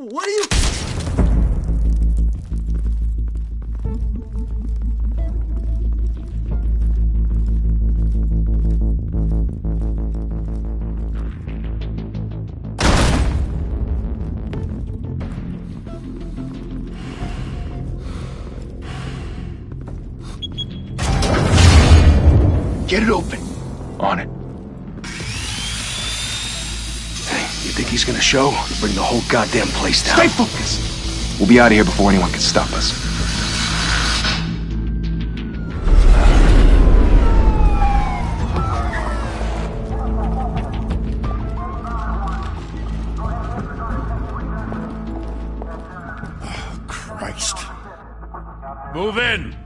What are you... Get it open. On it. Hey, you think he's gonna show? Bring the whole goddamn place down. Stay focused! We'll be out of here before anyone can stop us. Oh, Christ. Move in!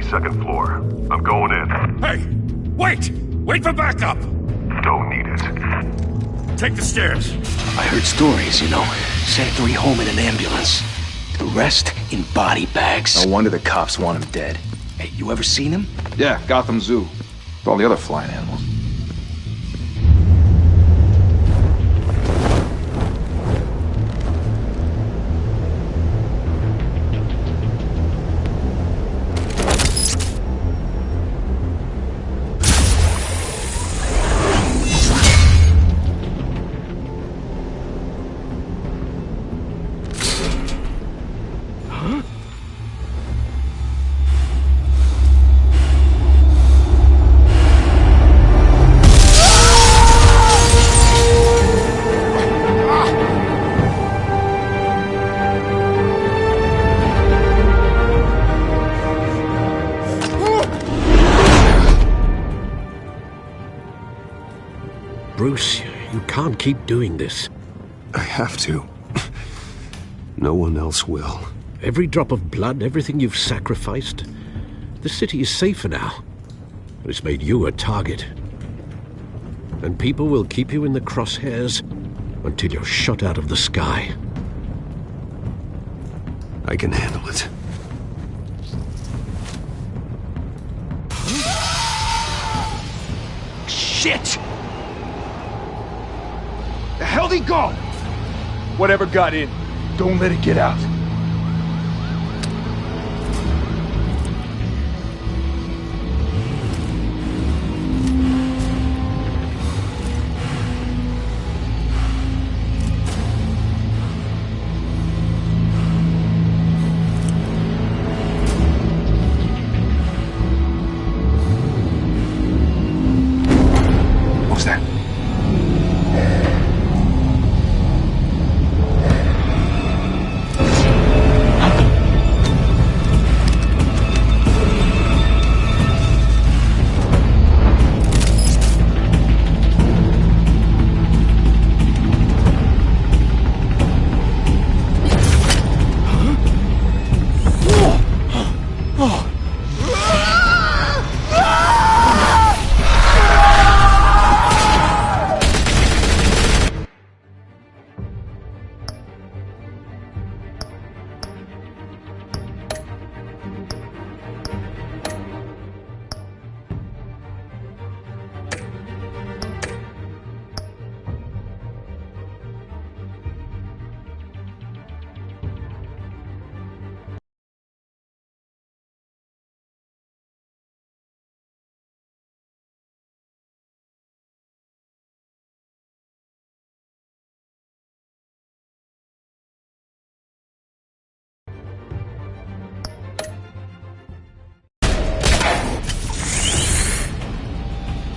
Second floor. I'm going in. Hey! Wait! Wait for backup! Don't need it. Take the stairs. I heard stories, you know. Sent 3 home in an ambulance. The rest in body bags. No wonder the cops want him dead. Hey, you ever seen him? Yeah, Gotham Zoo. With all the other flying animals. Bruce, you can't keep doing this. I have to. No one else will. Every drop of blood, everything you've sacrificed. The city is safer now. It's made you a target. And people will keep you in the crosshairs until you're shot out of the sky. I can handle it. Shit! The hell'd he go? Whatever got in, don't let it get out. What was that?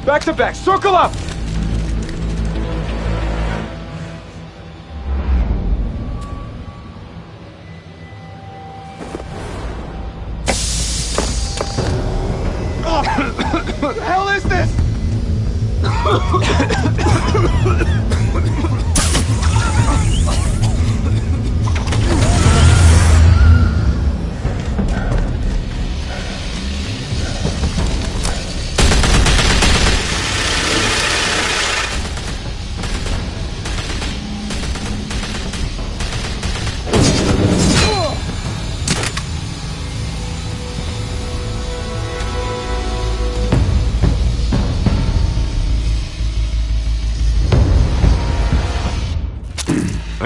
Back to back, circle up! What the hell is this?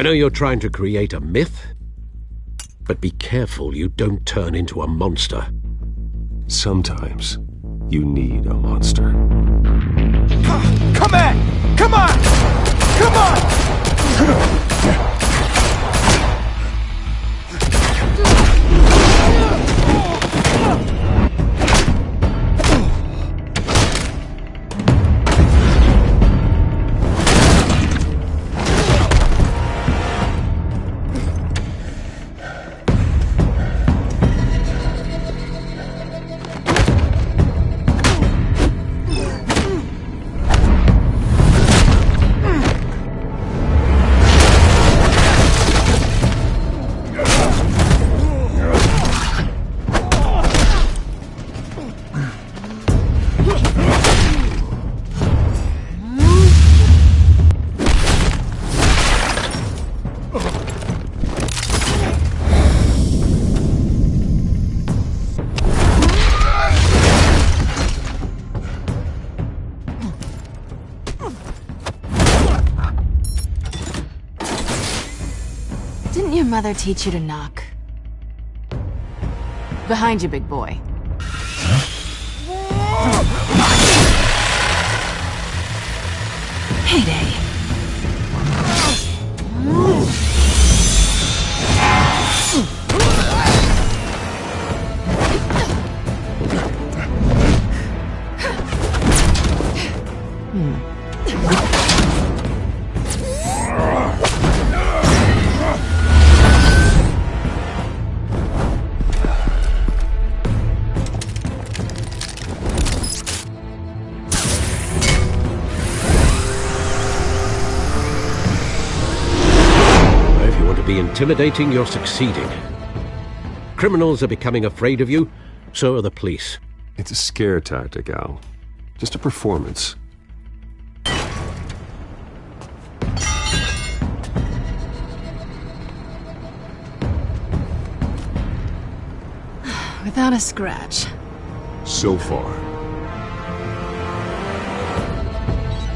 I know you're trying to create a myth, but be careful you don't turn into a monster. Sometimes you need a monster. Come on! Come on! Come on! Didn't your mother teach you to knock? Behind you, big boy. Heyday. Intimidating, you're succeeding. Criminals are becoming afraid of you, so are the police. It's a scare tactic, Al. Just a performance. Without a scratch. So far.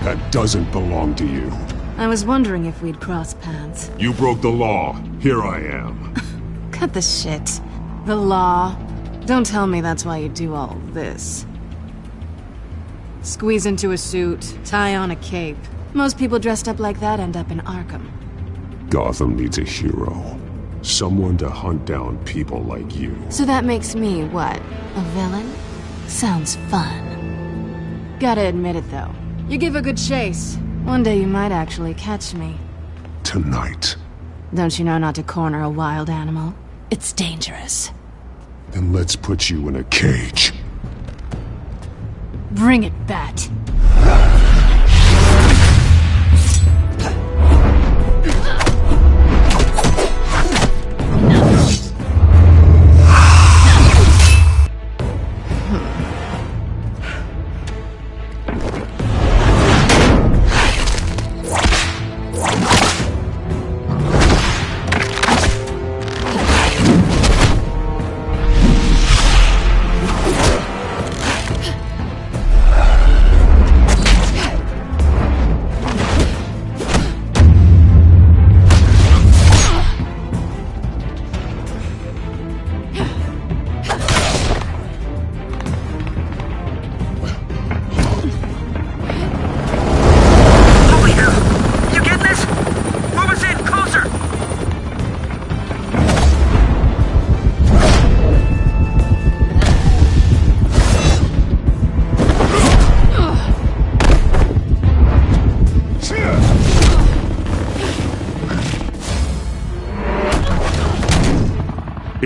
That doesn't belong to you. I was wondering if we'd cross paths. You broke the law. Here I am. Cut the shit. The law. Don't tell me that's why you do all this. Squeeze into a suit, tie on a cape. Most people dressed up like that end up in Arkham. Gotham needs a hero. Someone to hunt down people like you. So that makes me, what, a villain? Sounds fun. Gotta admit it, though. You give a good chase. One day you might actually catch me. Tonight. Don't you know not to corner a wild animal? It's dangerous. Then let's put you in a cage. Bring it, Bat.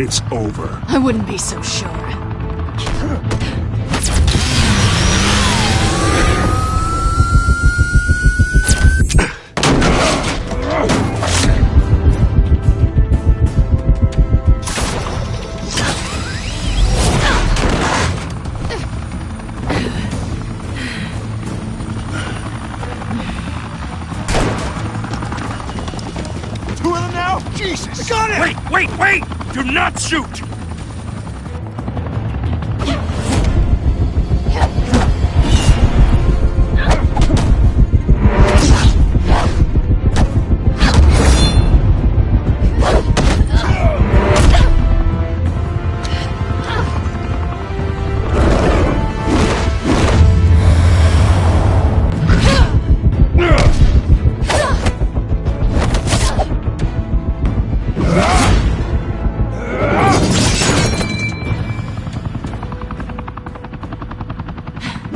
It's over. I wouldn't be so sure. Two of them now? Jesus! I got it! Wait! Do not shoot!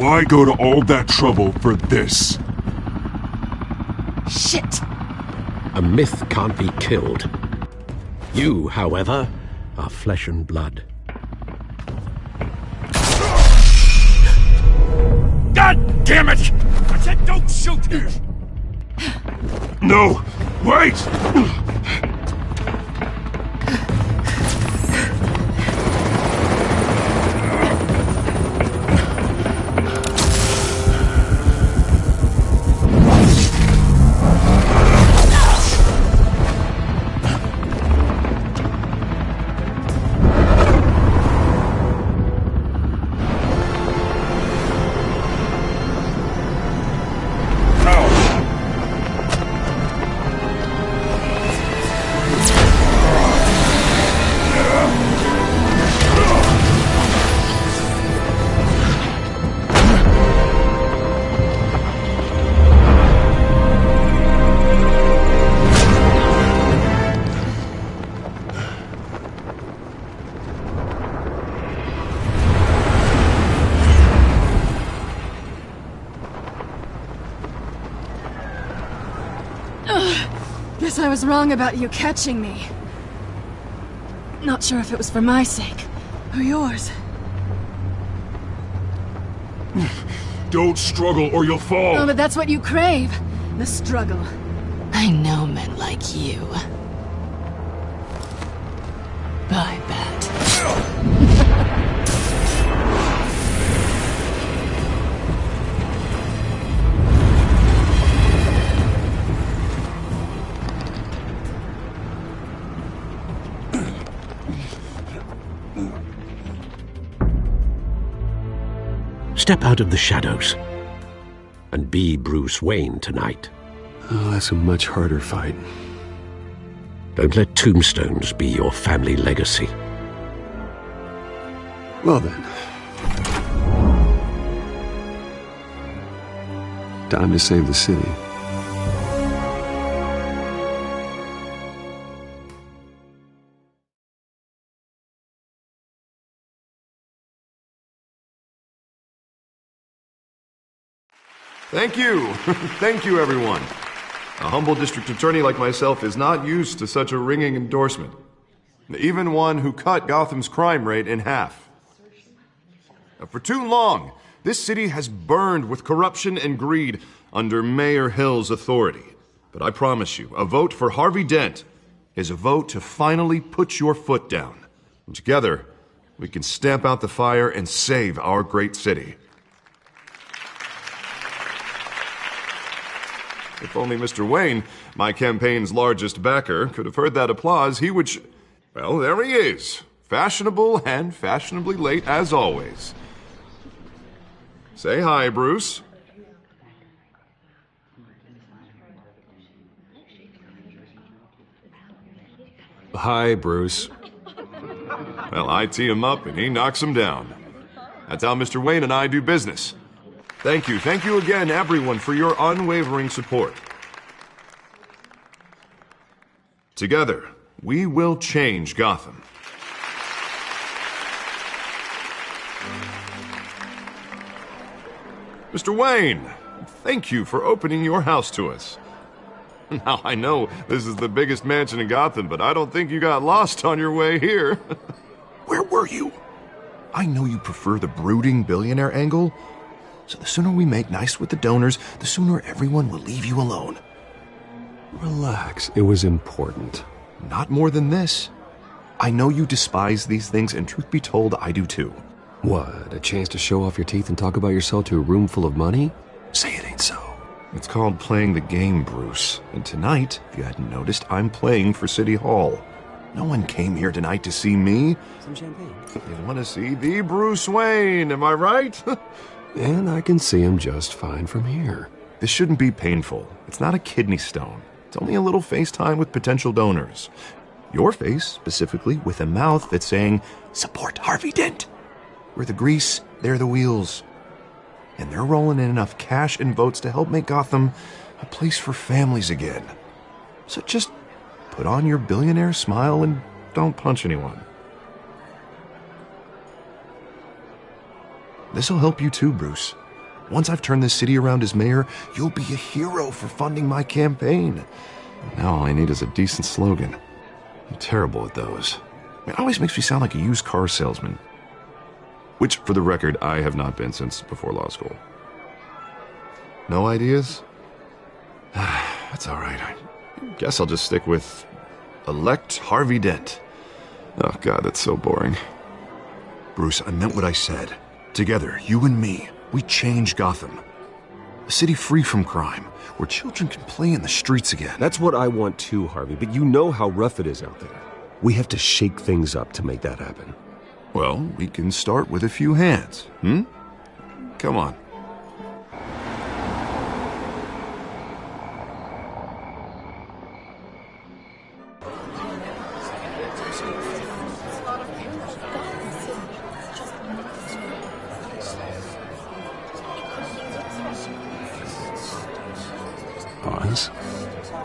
Why go to all that trouble for this? Shit! A myth can't be killed. You, however, are flesh and blood. God damn it! I said don't shoot here! No! Wait! Guess I was wrong about you catching me. Not sure if it was for my sake, or yours. Don't struggle or you'll fall! Oh, but that's what you crave. The struggle. I know men like you. I bet. Step out of the shadows and be Bruce Wayne tonight. Oh, that's a much harder fight. Don't let tombstones be your family legacy. Well then. Time to save the city. Thank you. Thank you, everyone. A humble district attorney like myself is not used to such a ringing endorsement. Even one who cut Gotham's crime rate in half. For too long, this city has burned with corruption and greed under Mayor Hill's authority. But I promise you, a vote for Harvey Dent is a vote to finally put your foot down. And together, we can stamp out the fire and save our great city. If only Mr. Wayne, my campaign's largest backer, could have heard that applause, he would well, there he is. Fashionable and fashionably late as always. Say hi, Bruce. Hi, Bruce. Well, I tee him up and he knocks him down. That's how Mr. Wayne and I do business. Thank you again, everyone, for your unwavering support. Together, we will change Gotham. Mr. Wayne, thank you for opening your house to us. Now, I know this is the biggest mansion in Gotham, but I don't think you got lost on your way here. Where were you? I know you prefer the brooding billionaire angle, so the sooner we make nice with the donors, the sooner everyone will leave you alone. Relax, it was important. Not more than this. I know you despise these things, and truth be told, I do too. What, a chance to show off your teeth and talk about yourself to a room full of money? Say it ain't so. It's called playing the game, Bruce. And tonight, if you hadn't noticed, I'm playing for City Hall. No one came here tonight to see me. Some champagne. They want to see the Bruce Wayne, am I right? And I can see him just fine from here. This shouldn't be painful. It's not a kidney stone. It's only a little FaceTime with potential donors. Your face, specifically, with a mouth that's saying, support Harvey Dent. We're the grease, they're the wheels. And they're rolling in enough cash and votes to help make Gotham a place for families again. So just put on your billionaire smile and don't punch anyone. This'll help you too, Bruce. Once I've turned this city around as mayor, you'll be a hero for funding my campaign. Now all I need is a decent slogan. I'm terrible at those. It always makes me sound like a used car salesman. Which, for the record, I have not been since before law school. No ideas? That's all right. I guess I'll just stick with elect Harvey Dent. Oh, God, that's so boring. Bruce, I meant what I said. Together, you and me, we change Gotham. A city free from crime, where children can play in the streets again. That's what I want too, Harvey, but you know how rough it is out there. We have to shake things up to make that happen. Well, we can start with a few hands, Come on.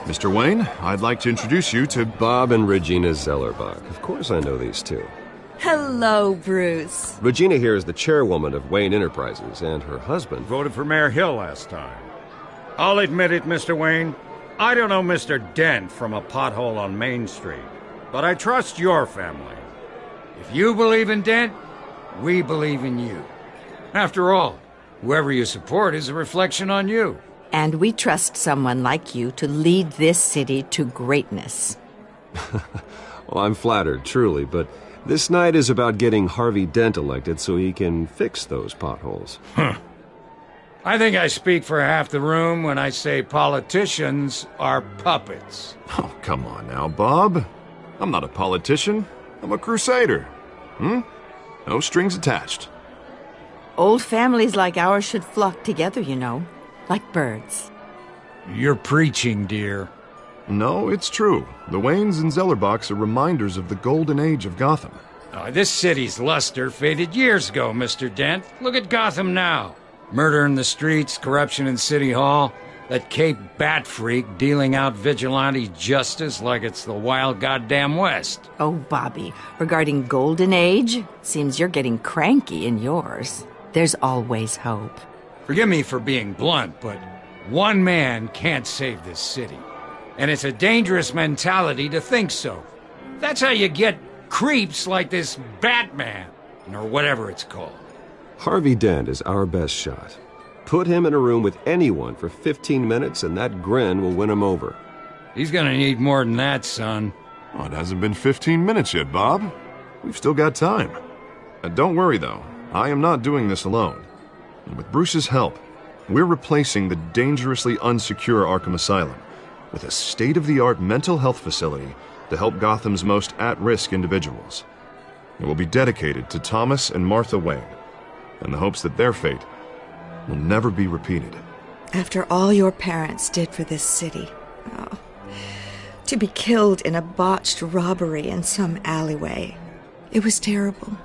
Mr. Wayne, I'd like to introduce you to Bob and Regina Zellerbach. Of course I know these two. Hello, Bruce. Regina here is the chairwoman of Wayne Enterprises, and her husband Voted for Mayor Hill last time. I'll admit it, Mr. Wayne. I don't know Mr. Dent from a pothole on Main Street, but I trust your family. If you believe in Dent, we believe in you. After all, whoever you support is a reflection on you. And we trust someone like you to lead this city to greatness. Well, I'm flattered, truly, but this night is about getting Harvey Dent elected so he can fix those potholes. I think I speak for half the room when I say politicians are puppets. Oh, come on now, Bob. I'm not a politician. I'm a crusader. No strings attached. Old families like ours should flock together, you know. Like birds. You're preaching, dear. No, it's true. The Waynes and Zellerbachs are reminders of the golden age of Gotham. This city's luster faded years ago, Mr. Dent. Look at Gotham now. Murder in the streets, corruption in City Hall, that Cape Bat freak dealing out vigilante justice like it's the wild goddamn West. Oh, Bobby, regarding Golden Age, seems you're getting cranky in yours. There's always hope. Forgive me for being blunt, but one man can't save this city. And it's a dangerous mentality to think so. That's how you get creeps like this Batman, or whatever it's called. Harvey Dent is our best shot. Put him in a room with anyone for 15 minutes and that grin will win him over. He's gonna need more than that, son. Oh, it hasn't been 15 minutes yet, Bob. We've still got time. Don't worry, though. I am not doing this alone. With Bruce's help, we're replacing the dangerously unsecure Arkham Asylum with a state-of-the-art mental health facility to help Gotham's most at-risk individuals. It will be dedicated to Thomas and Martha Wayne, in the hopes that their fate will never be repeated. After all your parents did for this city, to be killed in a botched robbery in some alleyway, it was terrible.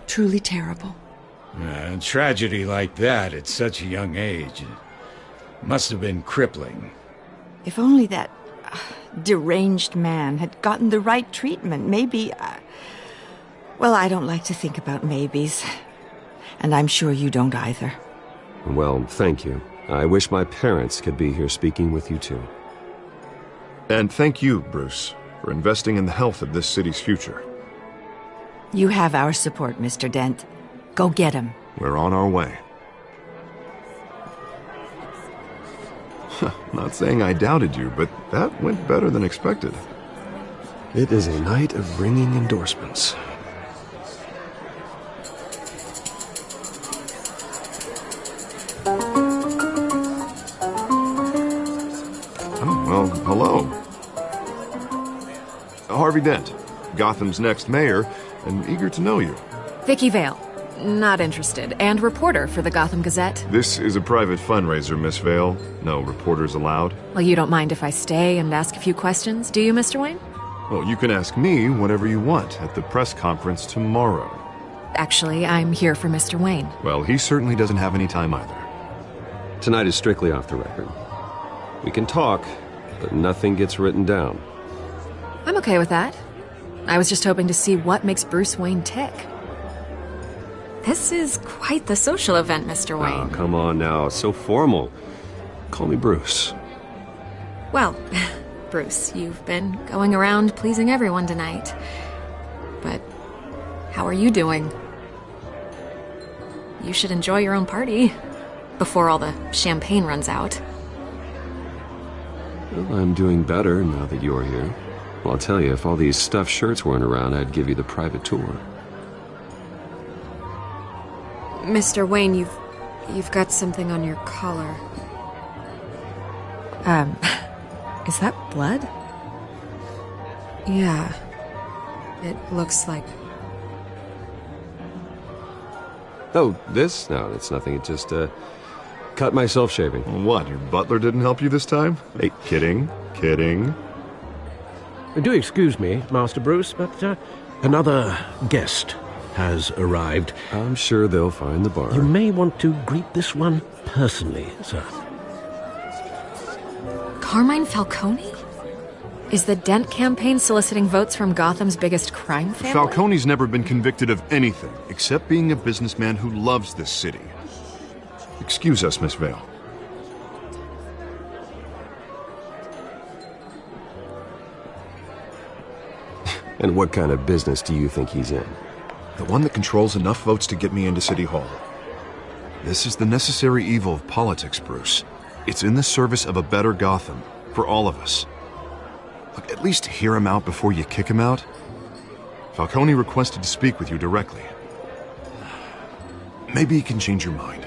Truly terrible. A tragedy like that at such a young age must have been crippling. If only that deranged man had gotten the right treatment, maybe... well, I don't like to think about maybes. And I'm sure you don't either. Well, thank you. I wish my parents could be here speaking with you too. And thank you, Bruce, for investing in the health of this city's future. You have our support, Mr. Dent. Go get him. We're on our way. Not saying I doubted you, but that went better than expected. It is a night of ringing endorsements. Oh, well, hello. Harvey Dent, Gotham's next mayor, and eager to know you. Vicky Vale. Not interested. And reporter for the Gotham Gazette. This is a private fundraiser, Miss Vale. No reporters allowed. Well, you don't mind if I stay and ask a few questions, do you, Mr. Wayne? Well, you can ask me whatever you want at the press conference tomorrow. Actually, I'm here for Mr. Wayne. Well, he certainly doesn't have any time either. Tonight is strictly off the record. We can talk, but nothing gets written down. I'm okay with that. I was just hoping to see what makes Bruce Wayne tick. This is quite the social event, Mr. Wayne. Oh, come on now. So formal. Call me Bruce. Well, Bruce, you've been going around pleasing everyone tonight. But how are you doing? You should enjoy your own party before all the champagne runs out. Well, I'm doing better now that you're here. Well, I'll tell you, if all these stuffed shirts weren't around, I'd give you the private tour. Mr. Wayne, you've got something on your collar. Is that blood? Yeah. It looks like... Oh, this? No, it's nothing. It just, cut myself shaving. What, your butler didn't help you this time? Hey, kidding. Do excuse me, Master Bruce, but another guest has arrived. I'm sure they'll find the bar. You may want to greet this one personally, sir. Carmine Falcone? Is the Dent campaign soliciting votes from Gotham's biggest crime family? Falcone's never been convicted of anything, except being a businessman who loves this city. Excuse us, Miss Vale. And what kind of business do you think he's in? The one that controls enough votes to get me into City Hall. This is the necessary evil of politics, Bruce. It's in the service of a better Gotham, for all of us. Look, at least hear him out before you kick him out. Falcone requested to speak with you directly. Maybe he can change your mind.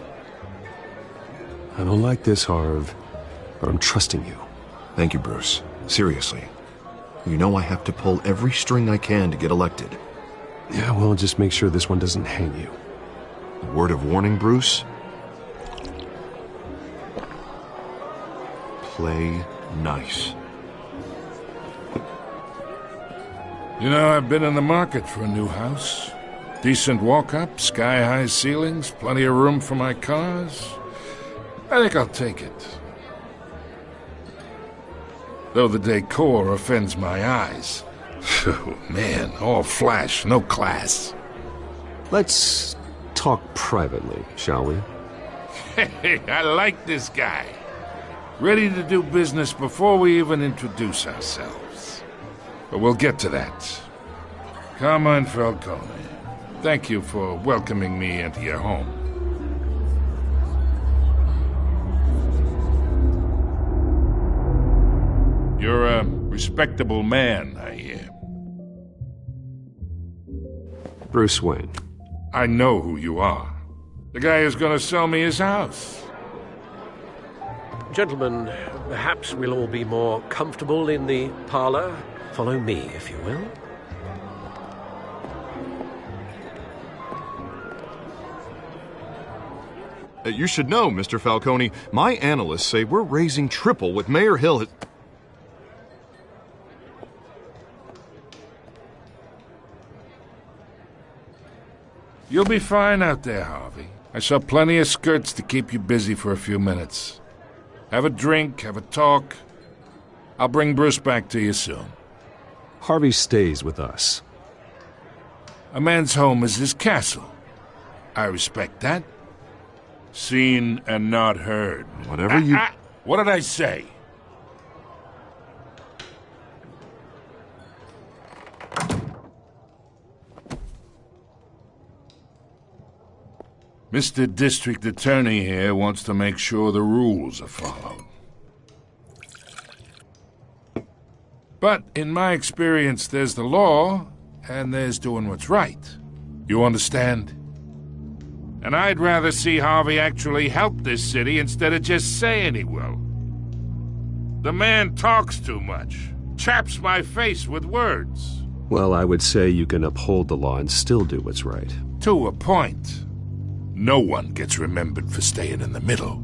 I don't like this, Harv, but I'm trusting you. Thank you, Bruce. Seriously. You know I have to pull every string I can to get elected. Yeah, well, just make sure this one doesn't hang you. A word of warning, Bruce? Play nice. You know, I've been in the market for a new house. Decent walk-up, sky-high ceilings, plenty of room for my cars. I think I'll take it. Though the decor offends my eyes. Oh, man, all flash, no class. Let's talk privately, shall we? Hey, I like this guy. Ready to do business before we even introduce ourselves. But we'll get to that. Carmine Falcone, thank you for welcoming me into your home. You're a respectable man, I hear. Bruce Wayne. I know who you are. The guy who's gonna sell me his house. Gentlemen, perhaps we'll all be more comfortable in the parlor. Follow me, if you will. You should know, Mr. Falcone, my analysts say we're raising triple what Mayor Hill has... You'll be fine out there, Harvey. I saw plenty of skirts to keep you busy for a few minutes. Have a drink, have a talk. I'll bring Bruce back to you soon. Harvey stays with us. A man's home is his castle. I respect that. Seen and not heard. Whatever you... What did I say? Mr. District Attorney here wants to make sure the rules are followed. But in my experience, there's the law, and there's doing what's right. You understand? And I'd rather see Harvey actually help this city instead of just saying he will. The man talks too much, chaps my face with words. Well, I would say you can uphold the law and still do what's right. To a point. No one gets remembered for staying in the middle.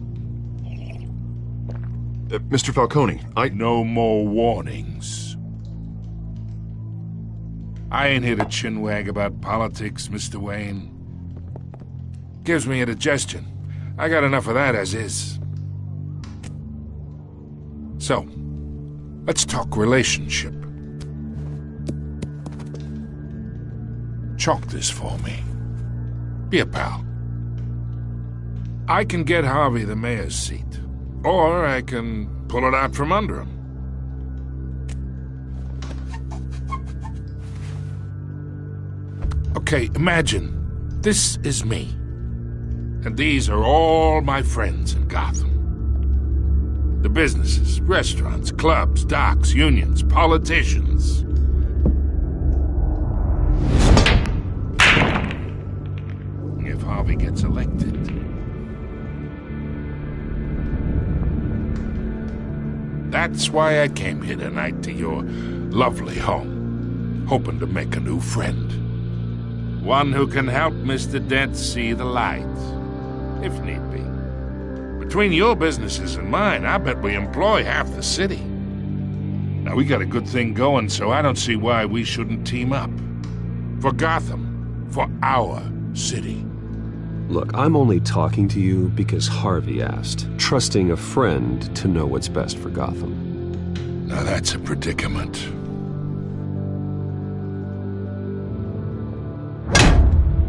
Mr. Falcone, No more warnings. I ain't here to chinwag about politics, Mr. Wayne. Gives me indigestion. I got enough of that as is. So, let's talk relationship. Chalk this for me. Be a pal. I can get Harvey the mayor's seat, or I can pull it out from under him. Okay, imagine this is me, and these are all my friends in Gotham. The businesses, restaurants, clubs, docks, unions, politicians. If Harvey gets elected. That's why I came here tonight to your lovely home, hoping to make a new friend. One who can help Mr. Dent see the light, if need be. Between your businesses and mine, I bet we employ half the city. Now, we got a good thing going, so I don't see why we shouldn't team up. For Gotham, for our city. Look, I'm only talking to you because Harvey asked, trusting a friend to know what's best for Gotham. Now that's a predicament.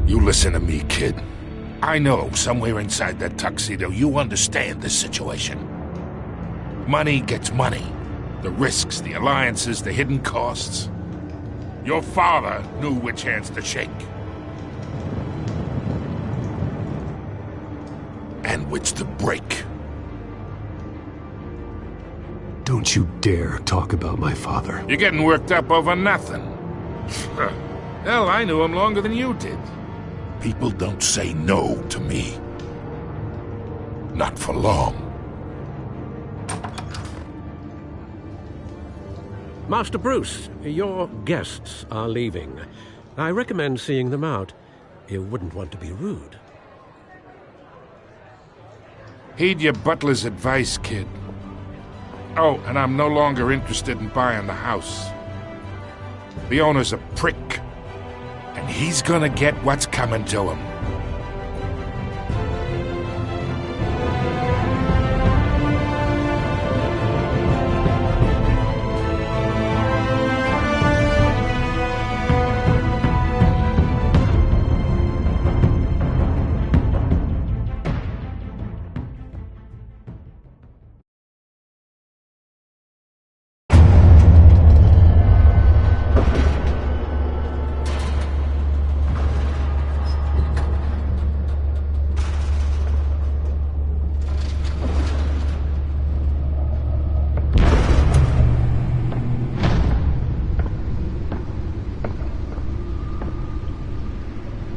You listen to me, kid. I know somewhere inside that tuxedo you understand this situation. Money gets money. The risks, the alliances, the hidden costs. Your father knew which hands to shake. And which to break. Don't you dare talk about my father. You're getting worked up over nothing. Hell, I knew him longer than you did. People don't say no to me. Not for long. Master Bruce, your guests are leaving. I recommend seeing them out. You wouldn't want to be rude. Heed your butler's advice, kid. Oh, and I'm no longer interested in buying the house. The owner's a prick, and he's gonna get what's coming to him.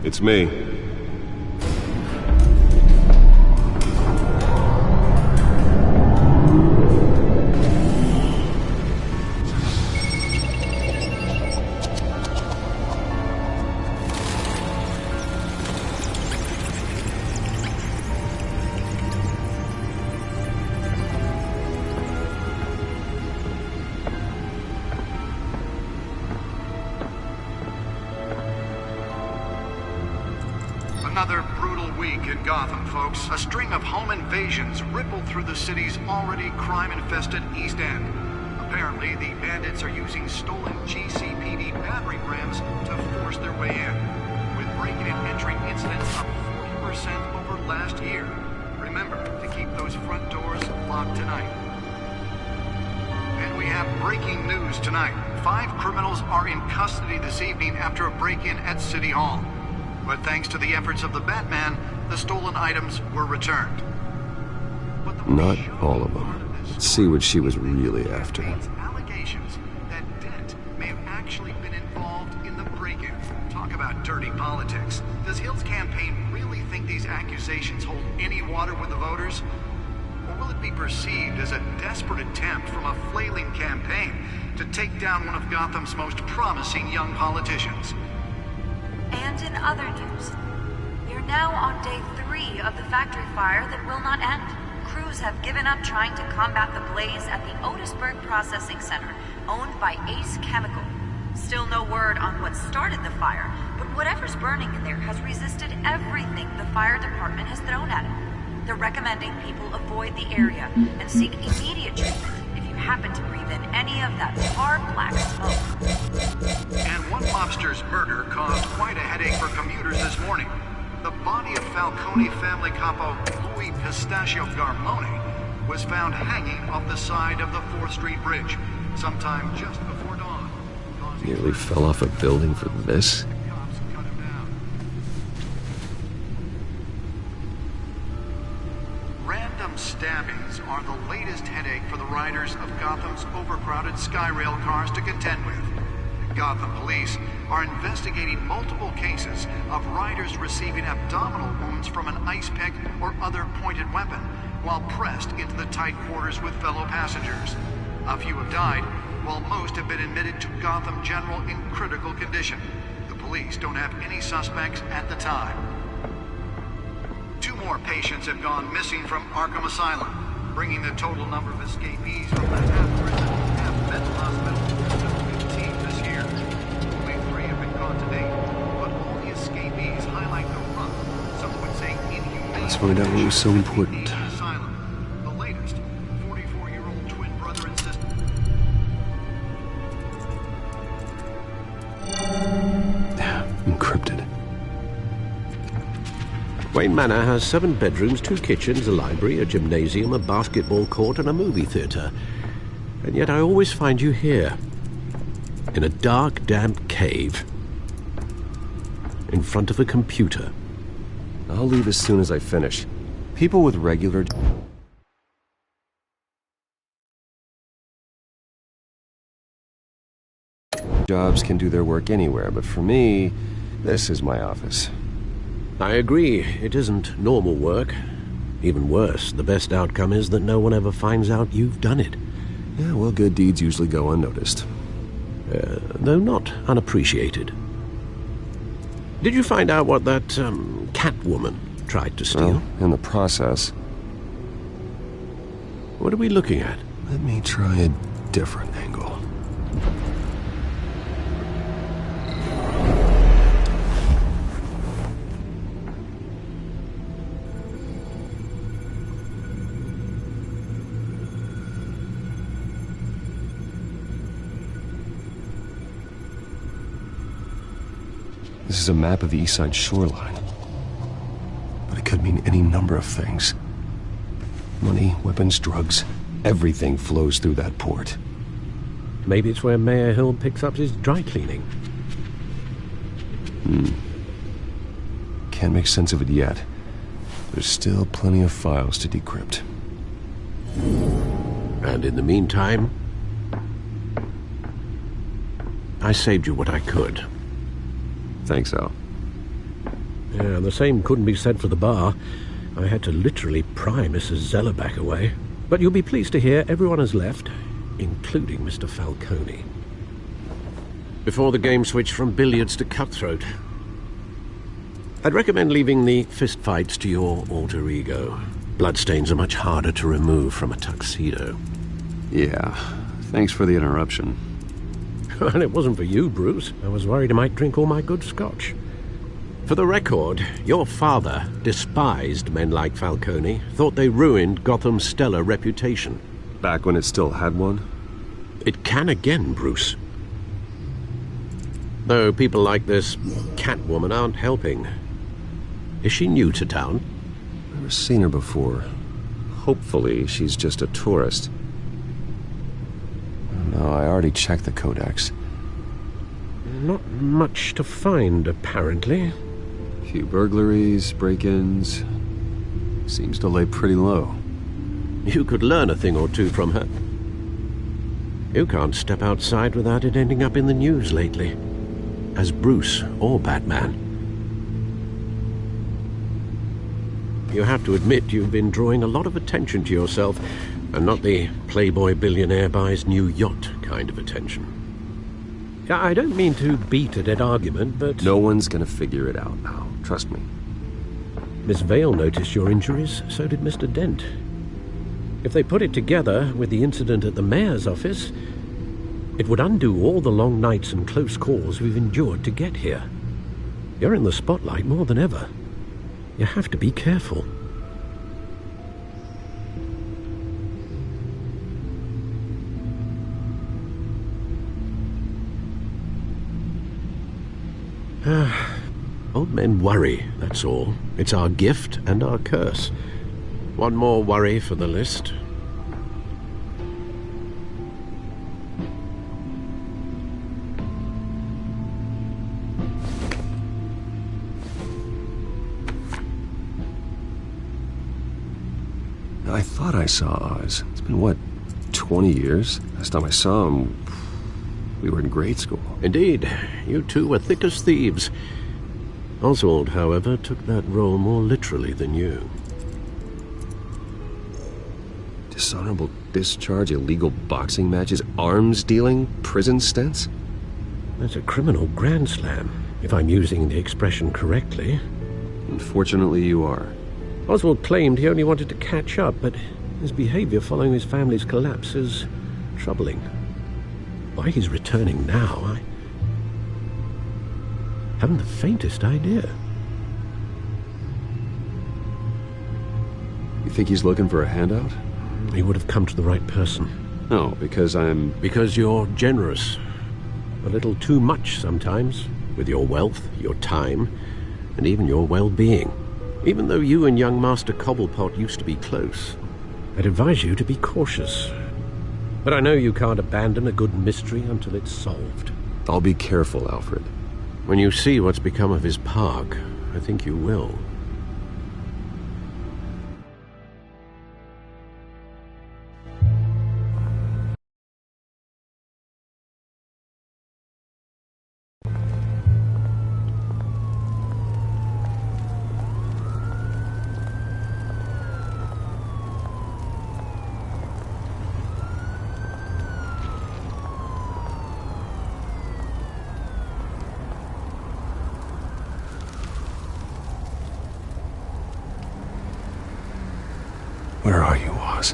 It's me. Another brutal week in Gotham, folks. A string of home invasions rippled through the city's already crime-infested East End. Apparently, the bandits are using stolen GCPD battering rams to force their way in, with breaking and entering incidents up 40% over last year. Remember to keep those front doors locked tonight. And we have breaking news tonight. 5 criminals are in custody this evening after a break-in at City Hall. But thanks to the efforts of the Batman, the stolen items were returned. Not all of them. Let's see what she was really after. Allegations that Dent may have actually been involved in the break-in. Talk about dirty politics. Does Hill's campaign really think these accusations hold any water with the voters? Or will it be perceived as a desperate attempt from a flailing campaign to take down one of Gotham's most promising young politicians? And in other news, we are now on day 3 of the factory fire that will not end. Crews have given up trying to combat the blaze at the Otisburg Processing Center, owned by Ace Chemical. Still no word on what started the fire, but whatever's burning in there has resisted everything the fire department has thrown at it. They're recommending people avoid the area and seek immediate treatment if you happen to breathe in any of that hard black smoke. And one mobster's murder caused quite a headache for commuters this morning. The body of Falcone family capo Louis Pistachio Garmoni was found hanging off the side of the 4th Street Bridge sometime just before dawn. Nearly fell off a building for this? Random stabbings are the latest headache for the riders of Gotham's overcrowded Skyrail cars to contend with. Gotham police are investigating multiple cases of riders receiving abdominal wounds from an ice pick or other pointed weapon while pressed into the tight quarters with fellow passengers. A few have died, while most have been admitted to Gotham General in critical condition. The police don't have any suspects at the time. 2 more patients have gone missing from Arkham Asylum, bringing the total number of escapees from the half-prison, half-mental hospital to 15 this year. Only 3 have been caught to date, but all the escapees highlight the rough, some would say inhumane. Let's find out what was so important. The latest, 44-year-old twin brother and sister. Encrypted. Wayne Manor has 7 bedrooms, 2 kitchens, a library, a gymnasium, a basketball court, and a movie theatre. And yet I always find you here, in a dark, damp cave, in front of a computer. I'll leave as soon as I finish. People with regular jobs can do their work anywhere, but for me, this is my office. I agree, it isn't normal work. Even worse, the best outcome is that no one ever finds out you've done it. Yeah, well, good deeds usually go unnoticed. Though not unappreciated. Did you find out what that, Catwoman tried to steal? Well, in the process. What are we looking at? Let me try a different angle. This is a map of the East Side shoreline. But it could mean any number of things. Money, weapons, drugs, everything flows through that port. Maybe it's where Mayor Hill picks up his dry cleaning. Can't make sense of it yet. There's still plenty of files to decrypt. And in the meantime, I saved you what I could. Thanks, Al. Yeah, the same couldn't be said for the bar. I had to literally pry Mrs. Zeller back away. But you'll be pleased to hear everyone has left, including Mr. Falcone. Before the game switched from billiards to cutthroat. I'd recommend leaving the fistfights to your alter ego. Bloodstains are much harder to remove from a tuxedo. Yeah, thanks for the interruption. Well, it wasn't for you, Bruce. I was worried I might drink all my good scotch. For the record, your father despised men like Falcone, thought they ruined Gotham's stellar reputation. Back when it still had one? It can again, Bruce. Though people like this Catwoman aren't helping. Is she new to town? Never seen her before. Hopefully, she's just a tourist. No, I already checked the codex. Not much to find, apparently. Few burglaries, break-ins. Seems to lay pretty low. You could learn a thing or two from her. You can't step outside without it ending up in the news lately. As Bruce or Batman. You have to admit you've been drawing a lot of attention to yourself, and not the playboy billionaire buys new yacht kind of attention. I don't mean to beat a dead argument, but... No one's gonna figure it out now, trust me. Miss Vale noticed your injuries, so did Mr. Dent. If they put it together with the incident at the mayor's office, it would undo all the long nights and close calls we've endured to get here. You're in the spotlight more than ever. You have to be careful. Old men worry, that's all. It's our gift and our curse. One more worry for the list. I thought I saw Oz. It's been, what, 20 years? Last time I saw him, we were in grade school. Indeed. You two were thick as thieves. Oswald, however, took that role more literally than you. Dishonorable discharge, illegal boxing matches, arms dealing, prison stints? That's a criminal grand slam, if I'm using the expression correctly. Unfortunately, you are. Oswald claimed he only wanted to catch up, but his behavior following his family's collapse is troubling. Why he's returning now, I haven't the faintest idea. You think he's looking for a handout? He would have come to the right person. No, because Because you're generous. A little too much sometimes, with your wealth, your time, and even your well-being. Even though you and young Master Cobblepot used to be close, I'd advise you to be cautious. But I know you can't abandon a good mystery until it's solved. I'll be careful, Alfred. When you see what's become of his park, I think you will. Where are you, Oz?